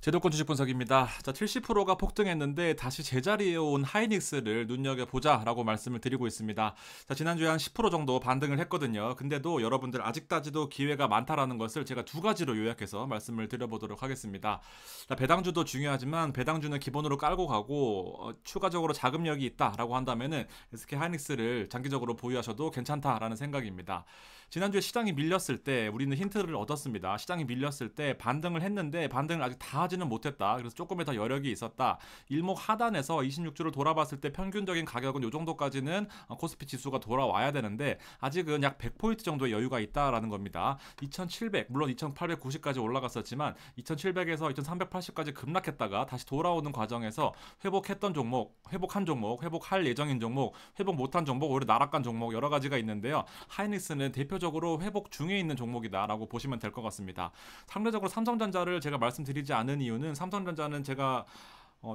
제도권 주식 분석입니다. 자, 70%가 폭등했는데 다시 제자리에 온 하이닉스를 눈여겨보자라고 말씀을 드리고 있습니다. 자, 지난주에 한 10% 정도 반등을 했거든요. 근데도 여러분들 아직까지도 기회가 많다라는 것을 제가 두 가지로 요약해서 말씀을 드려보도록 하겠습니다. 자, 배당주도 중요하지만 배당주는 기본으로 깔고 가고 추가적으로 자금력이 있다라고 한다면은 SK 하이닉스를 장기적으로 보유하셔도 괜찮다라는 생각입니다. 지난주에 시장이 밀렸을 때 우리는 힌트를 얻었습니다. 시장이 밀렸을 때 반등을 했는데 반등을 아직 다 하지는 못했다. 그래서 조금의 더 여력이 있었다. 일목 하단에서 26주를 돌아봤을 때 평균적인 가격은 이 정도까지는 코스피 지수가 돌아와야 되는데 아직은 약 100포인트 정도의 여유가 있다라는 겁니다. 2700 물론 2890까지 올라갔었지만 2700에서 2380까지 급락했다가 다시 돌아오는 과정에서 회복했던 종목, 회복한 종목, 회복할 예정인 종목, 회복 못한 종목, 오히려 나락간 종목 여러 가지가 있는데요. 하이닉스는 대표적으로 회복 중에 있는 종목이다라고 보시면 될 것 같습니다. 상대적으로 삼성전자를 제가 말씀드리지 않은 이유는 삼성전자는 제가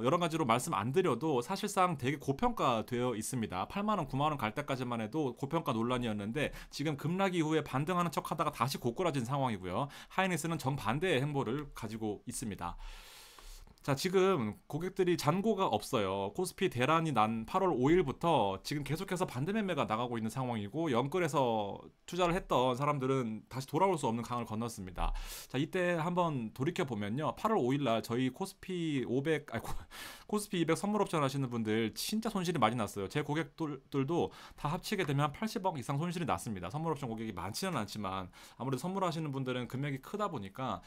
여러 가지로 말씀 안 드려도 사실상 되게 고평가되어 있습니다. 8만원, 9만원 갈 때까지만 해도 고평가 논란이었는데 지금 급락 이후에 반등하는 척 하다가 다시 고꾸라진 상황이고요. 하이닉스는 정반대의 행보를 가지고 있습니다. 자, 지금 고객들이 잔고가 없어요. 코스피 대란이 난 8월 5일부터 지금 계속해서 반대 매매가 나가고 있는 상황이고 영끌에서 투자를 했던 사람들은 다시 돌아올 수 없는 강을 건넜습니다. 자, 이때 한번 돌이켜 보면요. 8월 5일 날 저희 코스피 500 아니 코스피 200 선물 옵션 하시는 분들 진짜 손실이 많이 났어요. 제 고객들도 다 합치게 되면 한 80억 이상 손실이 났습니다. 선물 옵션 고객이 많지는 않지만 아무래도 선물하시는 분들은 금액이 크다 보니까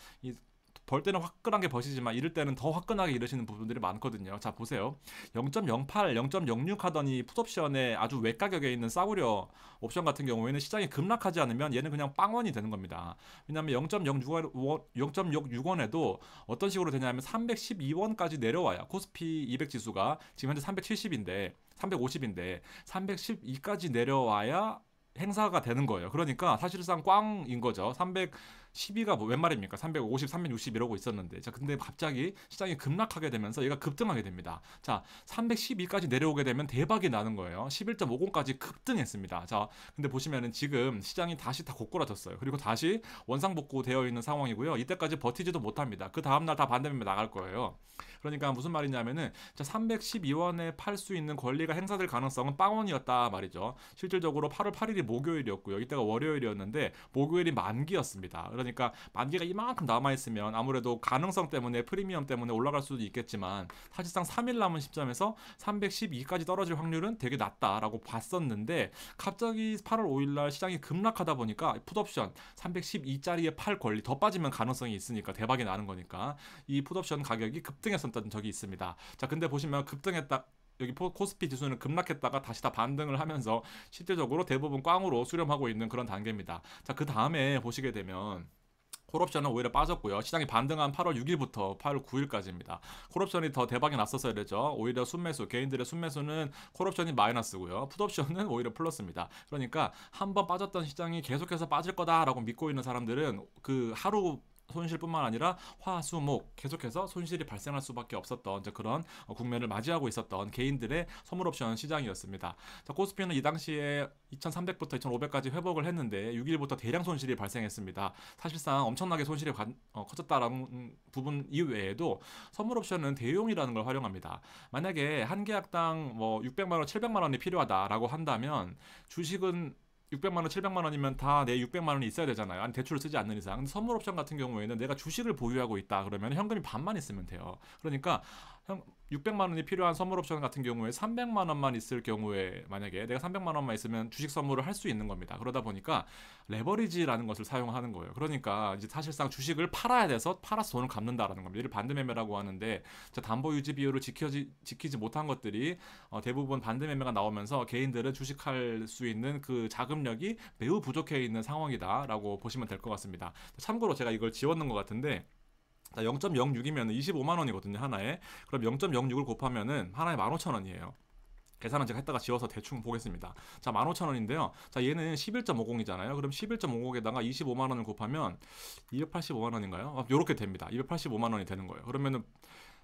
벌 때는 화끈하게 버시지만 이럴 때는 더 화끈하게 이러시는 부분들이 많거든요. 자, 보세요. 0.08, 0.06 하더니 풋옵션에 아주 외가격에 있는 싸구려 옵션 같은 경우에는 시장이 급락하지 않으면 얘는 그냥 빵원이 되는 겁니다. 왜냐하면 0.06원에도 어떤 식으로 되냐면 312원까지 내려와요. 코스피 200 지수가 지금 현재 370인데 350인데 312까지 내려와야 행사가 되는 거예요. 그러니까 사실상 꽝인 거죠. 312가 뭐 웬 말입니까? 350, 360 이러고 있었는데. 자, 근데 갑자기 시장이 급락하게 되면서 얘가 급등하게 됩니다. 자, 312까지 내려오게 되면 대박이 나는 거예요. 11.50까지 급등했습니다. 자, 근데 보시면은 지금 시장이 다시 다 고꾸라졌어요. 그리고 다시 원상복구 되어 있는 상황이고요. 이때까지 버티지도 못합니다. 그 다음날 다 반대매매 나갈 거예요. 그러니까 무슨 말이냐면은 자, 312원에 팔 수 있는 권리가 행사될 가능성은 빵원이었다 말이죠. 실질적으로 8월 8일이 목요일이었고요. 이때가 월요일이었는데 목요일이 만기였습니다. 그러니까 만기가 이만큼 남아있으면 아무래도 가능성 때문에 프리미엄 때문에 올라갈 수도 있겠지만 사실상 3일 남은 시점에서 312까지 떨어질 확률은 되게 낮다라고 봤었는데 갑자기 8월 5일날 시장이 급락하다 보니까 풋옵션 312짜리에 팔 권리 더 빠지면 가능성이 있으니까 대박이 나는 거니까 이 풋옵션 가격이 급등했었던 적이 있습니다. 자, 근데 보시면 급등했다 여기 코스피 지수는 급락했다가 다시 다 반등을 하면서 실질적으로 대부분 꽝으로 수렴하고 있는 그런 단계입니다. 자, 그 다음에 보시게 되면 콜옵션은 오히려 빠졌고요. 시장이 반등한 8월 6일부터 8월 9일까지입니다. 콜옵션이 더 대박이 났었어야 되죠. 오히려 순매수, 개인들의 순매수는 콜옵션이 마이너스고요. 풋옵션은 오히려 플러스입니다. 그러니까 한번 빠졌던 시장이 계속해서 빠질 거다라고 믿고 있는 사람들은 그 하루 손실뿐만 아니라 화수목 계속해서 손실이 발생할 수밖에 없었던 이제 그런 국면을 맞이하고 있었던 개인들의 선물 옵션 시장이었습니다. 자, 코스피는 이 당시에 2300부터 2500까지 회복을 했는데 6일부터 대량 손실이 발생했습니다. 사실상 엄청나게 손실이 커졌다라는 부분 이외에도 선물 옵션은 대용이라는 걸 활용합니다. 만약에 한 계약당 뭐 600만 원, 700만 원이 필요하다라고 한다면 주식은 600만 원, 700만 원이면 다 내 600만 원이 있어야 되잖아요. 아니 대출을 쓰지 않는 이상. 근데 선물 옵션 같은 경우에는 내가 주식을 보유하고 있다 그러면 현금이 반만 있으면 돼요. 그러니까 600만 원이 필요한 선물 옵션 같은 경우에 300만 원만 있을 경우에 만약에 내가 300만 원만 있으면 주식 선물을 할 수 있는 겁니다. 그러다 보니까 레버리지라는 것을 사용하는 거예요. 그러니까 이제 사실상 주식을 팔아야 돼서 팔아서 돈을 갚는다라는 겁니다. 이를 반대매매라고 하는데 담보 유지 비율을 지키지 못한 것들이 대부분 반대매매가 나오면서 개인들은 주식할 수 있는 그 자금력이 매우 부족해 있는 상황이다라고 보시면 될 것 같습니다. 참고로 제가 이걸 지웠는 것 같은데 0.06이면 25만 원이거든요, 하나에. 그럼 0.06을 곱하면은 하나에 15,000원이에요. 계산은 제가 했다가 지워서 대충 보겠습니다. 자, 15,000원인데요. 자, 얘는 11.50이잖아요. 그럼 11.50에다가 25만 원을 곱하면 285만 원인가요? 이렇게 됩니다. 285만 원이 되는 거예요. 그러면은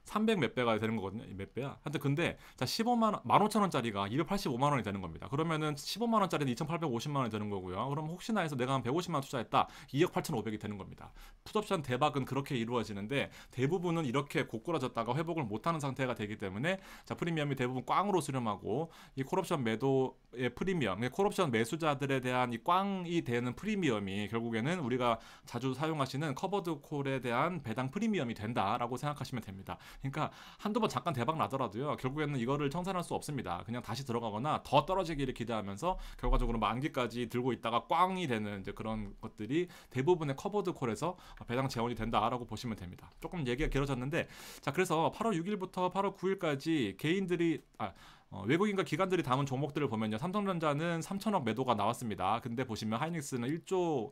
300 몇 배가 되는 거거든요. 몇 배야? 하여튼 근데 자 15만 원, 15,000원짜리가 285만 원이 되는 겁니다. 그러면은 15만 원짜리는 2,850만 원이 되는 거고요. 그럼 혹시나 해서 내가 한 150만 원 투자했다. 2억 8,500이 되는 겁니다. 풋옵션 대박은 그렇게 이루어지는데 대부분은 이렇게 고꾸라졌다가 회복을 못하는 상태가 되기 때문에 자 프리미엄이 대부분 꽝으로 수렴하고 이 콜옵션 매도의 프리미엄, 콜옵션 매수자들에 대한 이 꽝이 되는 프리미엄이 결국에는 우리가 자주 사용하시는 커버드 콜에 대한 배당 프리미엄이 된다라고 생각하시면 됩니다. 그러니까 한두 번 잠깐 대박 나더라도요. 결국에는 이거를 청산할 수 없습니다. 그냥 다시 들어가거나 더 떨어지기를 기대하면서 결과적으로 만기까지 들고 있다가 꽝이 되는 이제 그런 것들이 대부분의 커버드 콜에서 배당 재원이 된다라고 보시면 됩니다. 조금 얘기가 길어졌는데 자 그래서 8월 6일부터 8월 9일까지 개인들이 외국인과 기관들이 담은 종목들을 보면요. 삼성전자는 3천억 매도가 나왔습니다. 근데 보시면 하이닉스는 1조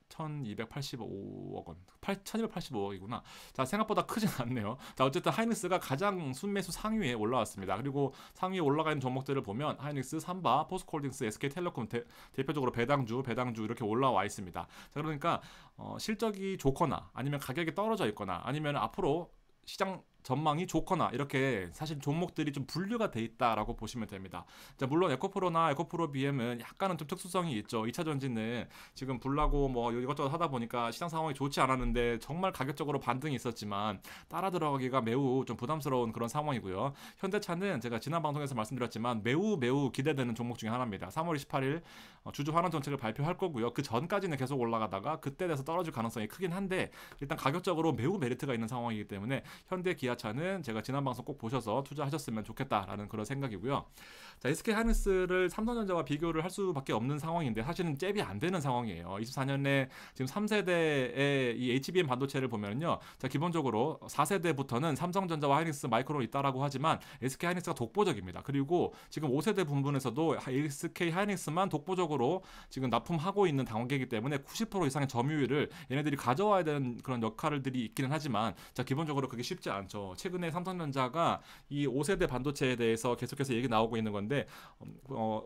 1285억 원, 1285억이구나. 자, 생각보다 크진 않네요. 자, 어쨌든 하이닉스가 가장 순매수 상위에 올라왔습니다. 그리고 상위에 올라가 있는 종목들을 보면 하이닉스, 삼바, 포스코홀딩스, SK텔레콤 대표적으로 배당주 이렇게 올라와 있습니다. 자, 그러니까 실적이 좋거나 아니면 가격이 떨어져 있거나 아니면 앞으로 시장 전망이 좋거나 이렇게 사실 종목들이 좀 분류가 돼 있다라고 보시면 됩니다. 자, 물론 에코프로나 에코프로 BM은 약간은 좀 특수성이 있죠. 2차 전지는 지금 불나고 뭐 이것저것 하다 보니까 시장 상황이 좋지 않았는데 정말 가격적으로 반등이 있었지만 따라 들어가기가 매우 좀 부담스러운 그런 상황이고요. 현대차는 제가 지난 방송에서 말씀드렸지만 매우 기대되는 종목 중에 하나입니다. 3월 28일 주주 환원 정책을 발표할 거고요. 그 전까지는 계속 올라가다가 그때 돼서 떨어질 가능성이 크긴 한데 일단 가격적으로 매우 메리트가 있는 상황이기 때문에 현대 기아차는 제가 지난 방송 꼭 보셔서 투자하셨으면 좋겠다라는 그런 생각이고요. 자, SK 하이닉스를 삼성전자와 비교를 할 수밖에 없는 상황인데 사실은 잽이 안 되는 상황이에요. 24년에 지금 3세대의 이 HBM 반도체를 보면요. 자, 기본적으로 4세대부터는 삼성전자와 하이닉스 마이크론이 있다라고 하지만 SK 하이닉스가 독보적입니다. 그리고 지금 5세대 분분에서도 SK 하이닉스만 독보적으로 지금 납품하고 있는 단계이기 때문에 90% 이상의 점유율을 얘네들이 가져와야 되는 그런 역할들이 있기는 하지만 자, 기본적으로 그게 쉽지 않죠. 최근에 삼성전자가 이 5세대 반도체에 대해서 계속해서 얘기 나오고 있는 건데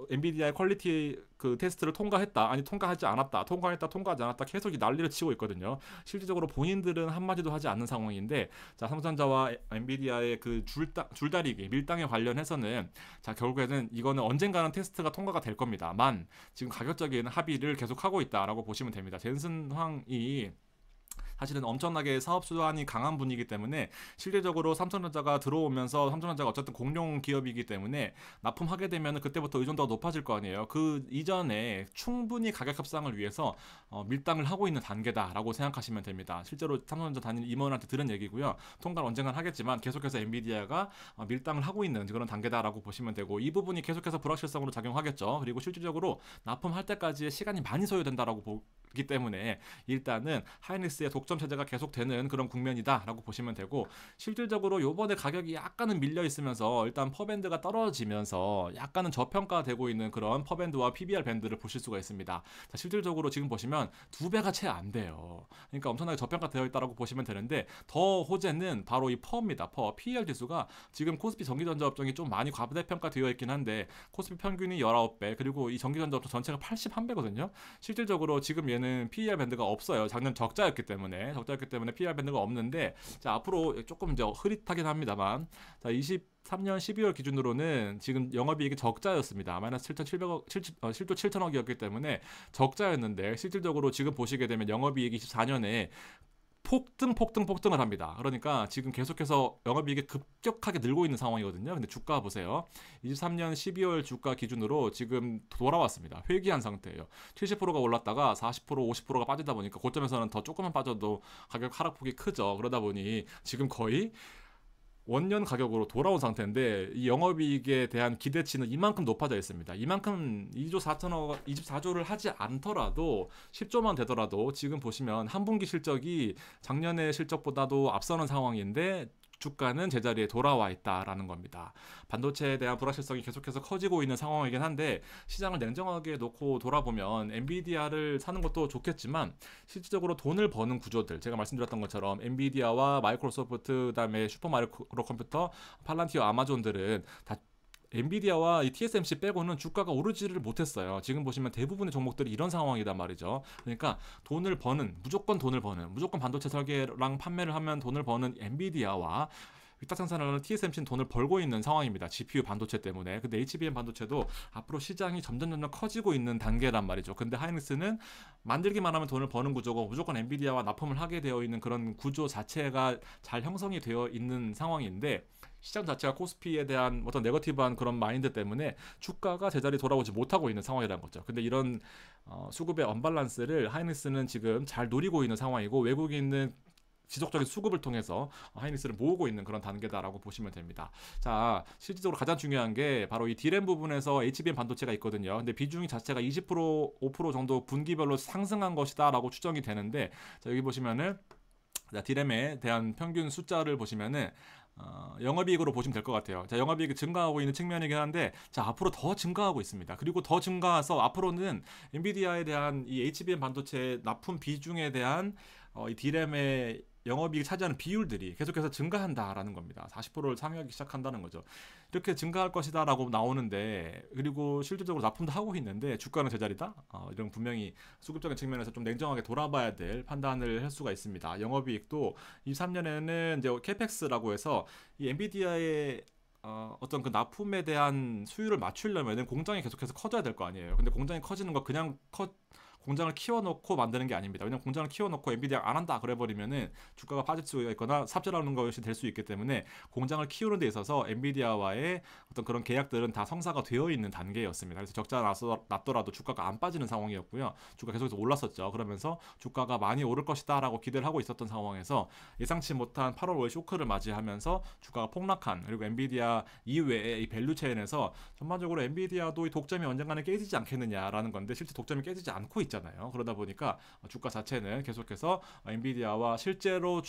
엔비디아의 퀄리티 그 테스트를 통과했다, 아니 통과하지 않았다, 통과하지 않았다 계속 난리를 치고 있거든요. 실질적으로 본인들은 한마디도 하지 않는 상황인데 자, 삼성전자와 엔비디아의 그 줄다리기 밀당에 관련해서는 자, 결국에는 이거는 언젠가는 테스트가 통과가 될 겁니다만 지금 가격적인 합의를 계속하고 있다라고 보시면 됩니다. 젠슨 황이 사실은 엄청나게 사업 수완이 강한 분이기 때문에 실질적으로 삼성전자가 들어오면서 삼성전자가 어쨌든 공룡 기업이기 때문에 납품하게 되면 그때부터 의존도가 높아질 거 아니에요. 그 이전에 충분히 가격 협상을 위해서 밀당을 하고 있는 단계다라고 생각하시면 됩니다. 실제로 삼성전자 단일 임원한테 들은 얘기고요. 통과를 언젠간 하겠지만 계속해서 엔비디아가 밀당을 하고 있는 그런 단계다라고 보시면 되고 이 부분이 계속해서 불확실성으로 작용하겠죠. 그리고 실질적으로 납품할 때까지의 시간이 많이 소요된다라고 보기 때문에 일단은 하이닉스의 독점 체제가 계속되는 그런 국면이다라고 보시면 되고 실질적으로 요번에 가격이 약간은 밀려 있으면서 일단 퍼밴드가 떨어지면서 약간은 저평가되고 있는 그런 퍼밴드와 PBR 밴드를 보실 수가 있습니다. 자, 실질적으로 지금 보시면 2배가 채 안 돼요. 그러니까 엄청나게 저평가되어 있다라고 보시면 되는데 더 호재는 바로 이 퍼입니다. 퍼 PER 지수가 지금 코스피 전기전자업종이 좀 많이 과대평가되어 있긴 한데 코스피 평균이 19배 그리고 이 전기전자업종 전체가 81배거든요. 실질적으로 지금 얘는 PER 밴드가 없어요. 작년 적자였기 때문에 PER 밴드가 없는데 자, 앞으로 조금 이제 흐릿하긴 합니다만 자, 23년 12월 기준으로는 지금 영업이익이 적자였습니다. 마이너스 7,700억, 7조 7천억이었기 때문에 적자였는데 실질적으로 지금 보시게 되면 영업이익이 24년에 폭등을 합니다. 그러니까 지금 계속해서 영업이익이 급격하게 늘고 있는 상황이거든요. 근데 주가 보세요. 23년 12월 주가 기준으로 지금 돌아왔습니다. 회귀한 상태예요. 70%가 올랐다가 40%, 50%가 빠지다 보니까 고점에서는 더 조금만 빠져도 가격 하락폭이 크죠. 그러다 보니 지금 거의 원년 가격으로 돌아온 상태인데 이 영업이익에 대한 기대치는 이만큼 높아져 있습니다. 이만큼 2조 4천억, 24조를 하지 않더라도 10조만 되더라도 지금 보시면 한 분기 실적이 작년의 실적보다도 앞서는 상황인데 주가는 제자리에 돌아와 있다라는 겁니다. 반도체에 대한 불확실성이 계속해서 커지고 있는 상황이긴 한데 시장을 냉정하게 놓고 돌아보면 엔비디아를 사는 것도 좋겠지만 실질적으로 돈을 버는 구조들 제가 말씀드렸던 것처럼 엔비디아와 마이크로소프트 그다음에 슈퍼마리오 컴퓨터, 팔란티어, 아마존들은 다 엔비디아와 이 TSMC 빼고는 주가가 오르지를 못했어요. 지금 보시면 대부분의 종목들이 이런 상황이단 말이죠. 그러니까 무조건 반도체 설계랑 판매를 하면 돈을 버는 엔비디아와 위탁 생산을 하는 TSMC는 돈을 벌고 있는 상황입니다. GPU 반도체 때문에. 근데 HBM 반도체도 앞으로 시장이 점점 커지고 있는 단계란 말이죠. 근데 하이닉스는 만들기만 하면 돈을 버는 구조고 무조건 엔비디아와 납품을 하게 되어 있는 그런 구조 자체가 잘 형성이 되어 있는 상황인데, 시장 자체가 코스피에 대한 어떤 네거티브한 그런 마인드 때문에 주가가 제자리 돌아오지 못하고 있는 상황이라는 거죠. 근데 이런 수급의 언밸런스를 하이닉스는 지금 잘 노리고 있는 상황이고, 외국인은 지속적인 수급을 통해서 하이닉스를 모으고 있는 그런 단계다라고 보시면 됩니다. 자, 실질적으로 가장 중요한 게 바로 이 D램 부분에서 HBM 반도체가 있거든요. 근데 비중이 자체가 20%, 5% 정도 분기별로 상승한 것이다라고 추정이 되는데, 자, 여기 보시면은 D램에 대한 평균 숫자를 보시면은 영업이익으로 보시면 될 것 같아요. 자, 영업이익이 증가하고 있는 측면이긴 한데, 자, 앞으로 더 증가하고 있습니다. 그리고 더 증가해서 앞으로는 엔비디아에 대한 이 HBM 반도체 납품 비중에 대한 이 D램의 영업이익이 차지하는 비율들이 계속해서 증가한다라는 겁니다. 40%를 상회하기 시작한다는 거죠. 이렇게 증가할 것이다라고 나오는데, 그리고 실질적으로 납품도 하고 있는데 주가는 제자리다? 이런 분명히 수급적인 측면에서 좀 냉정하게 돌아봐야 될 판단을 할 수가 있습니다. 영업이익도 23년에는 이제 캐펙스라고 해서 이 엔비디아의 어떤 그 납품에 대한 수율을 맞추려면 공장이 계속해서 커져야 될 거 아니에요. 근데 공장이 커지는 거 그냥 공장을 키워놓고 만드는 게 아닙니다. 왜냐면 공장을 키워놓고 엔비디아 안 한다 그래버리면은 주가가 빠질 수가 있거나 삽질하는 것이 될 수 있기 때문에, 공장을 키우는 데 있어서 엔비디아와의 어떤 그런 계약들은 다 성사가 되어 있는 단계였습니다. 그래서 적자가 났더라도 주가가 안 빠지는 상황이었고요. 주가 계속해서 올랐었죠. 그러면서 주가가 많이 오를 것이다라고 기대를 하고 있었던 상황에서 예상치 못한 8월 5일 쇼크를 맞이하면서 주가가 폭락한, 그리고 엔비디아 이외의 이 밸류 체인에서 전반적으로 엔비디아도 이 독점이 언젠가는 깨지지 않겠느냐라는 건데, 실제 독점이 깨지지 않고 있잖아요. 그러다 보니까 주가 자체는 계속해서 엔비디아와 실제로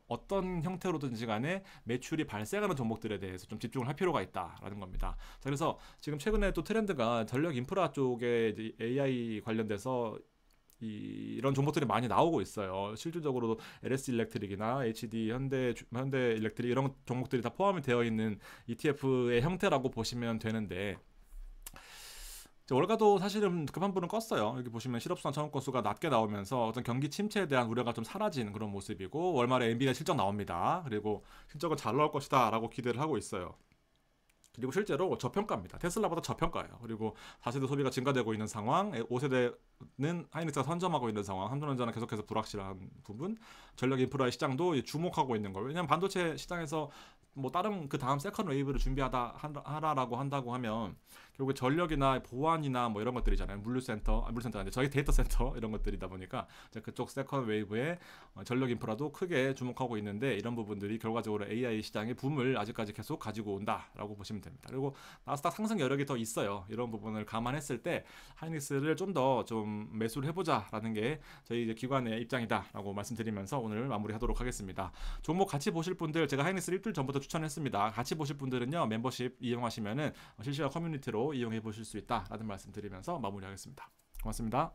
어떤 형태로든지 간에 매출이 발생하는 종목들에 대해서 좀 집중을 할 필요가 있다라는 겁니다. 자, 그래서 지금 최근에 또 트렌드가 전력 인프라 쪽에 이제 AI 관련돼서 이런 종목들이 많이 나오고 있어요. 실질적으로 LS 일렉트릭이나 HD 현대 일렉트릭 이런 종목들이 다 포함이 되어 있는 ETF의 형태라고 보시면 되는데, 월가도 사실은 급한 불은 껐어요. 여기 보시면 실업수당 청구 건수가 낮게 나오면서 어떤 경기 침체에 대한 우려가 좀 사라진 그런 모습이고, 월말에 엔비디아 실적 나옵니다. 그리고 실적은 잘 나올 것이다 라고 기대를 하고 있어요. 그리고 실제로 저평가입니다. 테슬라보다 저평가예요. 그리고 4세대 소비가 증가되고 있는 상황, 5세대는 하이닉스가 선점하고 있는 상황, 삼성전자는 계속해서 불확실한 부분, 전력 인프라의 시장도 주목하고 있는 걸. 왜냐하면 반도체 시장에서 뭐 다른 그 다음 세컨 웨이브를 준비하라라고 한다고 하면 결국에 전력이나 보안이나 뭐 이런 것들이잖아요. 물류센터가 아니라 저희 데이터 센터 이런 것들이다 보니까 그쪽 세컨 웨이브의 전력 인프라도 크게 주목하고 있는데, 이런 부분들이 결과적으로 AI 시장의 붐을 아직까지 계속 가지고 온다라고 보시면 됩니다. 그리고 나스닥 상승 여력이 더 있어요. 이런 부분을 감안했을 때 하이닉스를 좀 더 좀 매수를 해보자라는 게 저희 이제 기관의 입장이다라고 말씀드리면서 오늘 마무리하도록 하겠습니다. 종목 같이 보실 분들, 제가 하이닉스 일주일 전부터 추천했습니다. 같이 보실 분들은요, 멤버십 이용하시면은 실시간 커뮤니티로 이용해 보실 수 있다라는 말씀 드리면서 마무리하겠습니다. 고맙습니다.